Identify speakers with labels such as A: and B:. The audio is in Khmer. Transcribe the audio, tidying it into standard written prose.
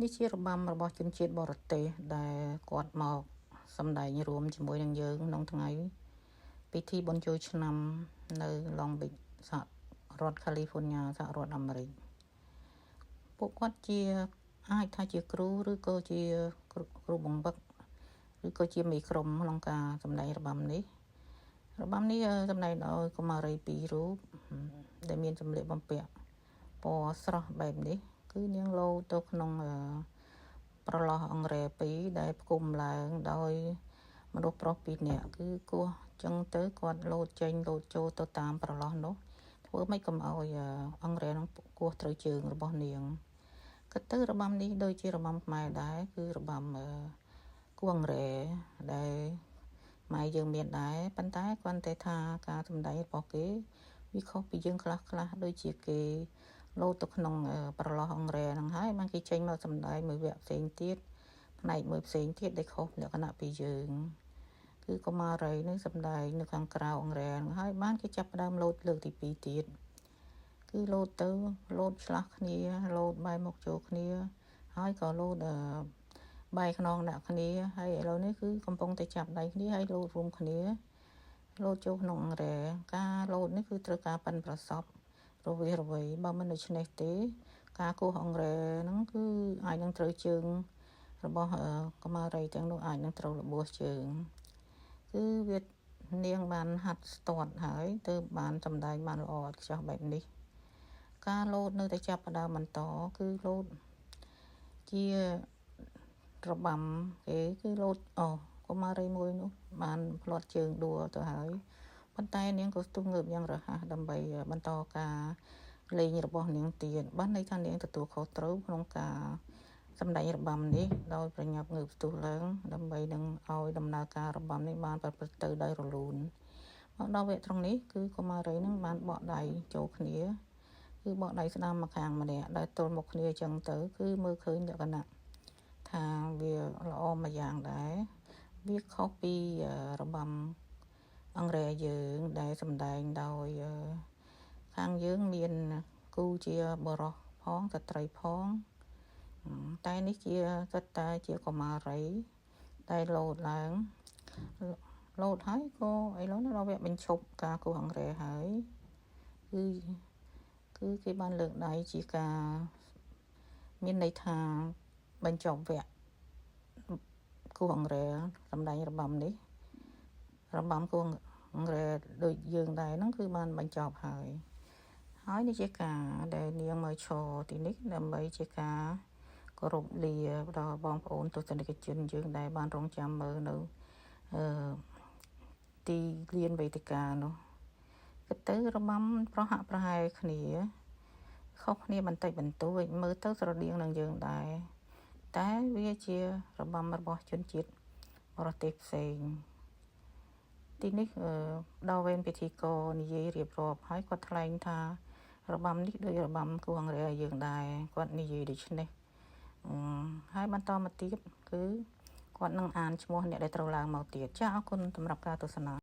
A: នេះជារបាំរបស់ជនជាតិបរទេសដែលគាត់មកសម្ដែងរួមជាមួយនឹងយើងក្នុងថ្ងៃពិធីបុណ្យចូលឆ្នាំនៅ Long Beach សហរដ្ឋ California សហរដ្ឋអាមេរិកពួកគាត់ជាអាចថាជាគ្រូឬក៏ជាគ្រូបង្វឹកឬក៏ជាមេក្រុមក្នុងការសម្ដែងរបាំនេះសម្ដែងដោយកុមារី2រូបដែលមានសម្លៀកបំពាក់ពណ៌ស្រស់បែបនេះគឺនាងលោទៅក្នុងប្រឡោះអង្រែ2ដែលផ្គុំឡើងដោយមនុស្សប្រុស2នាក់គឺគោះចឹងទៅគាត់លោតចេញលោតចូលទៅតាមប្រឡោះនោះធ្វើម៉េចកុំឲ្យអង្រែនោះគោះត្រូវជើងរបស់នាងក៏ទៅរបាំនេះដូចជារបាំខ្មែរដែរគឺរបាំគោះអង្រែដែលម៉ែយើងមានដែរប៉ុន្តែគាត់តែថាការសម្ដែងរបស់គេវាខុសពីយើងខ្លះដូចជាគេលោតទៅក្នុងប្រឡោះអង្រែហ្នឹងហើយបានគេចេញមកសម្ដែងមួយវគ្គផ្សេងទៀតផ្នែកមួយផ្សេងទៀតដែលខុសលក្ខណៈពីយើងគឺកុមារីនឹងសម្ដែងនៅខាងក្រៅអង្រែហ្នឹងហើយបានគេចាប់ផ្ដើមលោតលើកទី2ទៀតគឺលោតទៅលោតឆ្លាស់គ្នាលោតបែរមុខចូលគ្នាហើយក៏លោតបែរខ្នងដាក់គ្នាហើយឥឡូវនេះគឺកំពុងតែចាប់ដៃគ្នាហើយលោតរួមគ្នាលោតចូលក្នុងអង្រែការលោតនេះគឺត្រូវការប៉ិនប្រសប់រវារវៃបើមិនដូច្នេះទេការគោះអង្រែហ្នឹងគឺអាចនឹងត្រូវជើងរបស់កុមារីទាំងនោះអាចនឹងត្រូវរបួសជើងគឺវានាងបានហាត់ស្ទាត់ហើយទើបបានសម្ដែងបានល្អឥតខ្ចោះបែបនេះការលោតនៅតែចាប់ផ្ដើមបន្តគឺលោតជារបាំគេគឺលោតកុមារីមួយនោះបានផ្លាត់ជើងដួលទៅហើយប៉ុន្តែនាងក៏ស្ទុះងើបយ៉ាងរហ័សដើម្បីបន្តការលេងរបស់នាងទៀតបានន័យថានាងទទួលខុសត្រូវក្នុងការសម្ដែងរបាំនេះដោយប្រញាប់ងើបស្ទុះឡើងដើម្បីនឹងឲ្យដំណើរការរបាំនេះបានប្រព្រឹត្តទៅដោយរលូនមកដល់វគ្គត្រង់នេះគឺកុមារីនឹងបានបកដៃចូលគ្នាគឺបកដៃស្ដាំមកខាងម្នាក់ដែលទល់មុខគ្នាចឹងទៅគឺមើលឃើញលក្ខណៈថាវាល្អមួយយ៉ាងដែរវាខុសពីរបាំអង្រែយើងដែលសម្ដែងដោយខាងយើងមានគូជាបរិសផងស្ត្រីផងតែនេះជាសិតតែជាកុមារីដែលលោតឡើងលោតហើយក៏ឥឡូវនេះដល់វគ្គបញ្ឈប់ការគោះអង្រែហើយគឺគេបានលើកដៃជាការមានន័យថាបញ្ចប់វគ្គគោះអង្រែសម្ដែងរបាំនេះរបាំគោះអង្រែដូចយើងដែរហ្នឹងគឺបានបញ្ចប់ហើយនេះជាការដែលនាងមកឈរទីនេះដើម្បីជាការគោរពលាដល់បងប្អូនទស្សនិកជនយើងដែលបានរងចាំមើលនៅទីលានវេទិកានោះក៏ទៅរបាំប្រហាក់ប្រហែលគ្នាខុសគ្នាបន្តិចបន្តួចមើលទៅស្រដៀងនឹងយើងដែរតែវាជារបាំរបស់ជនជាតិបរទេសផ្សេងទីនេះដល់វេនពិធីករនិយាយរៀបរាប់ហើយគាត់ថ្លែងថារបាំនេះដូចរបាំគោះអង្រែយើងដែរគាត់និយាយដូច្នេះហើយបន្តមកទៀតគឺគាត់នឹងអានឈ្មោះអ្នកដែលត្រូវឡើងមកទៀតចាអរគុណសម្រាប់ការទស្សនា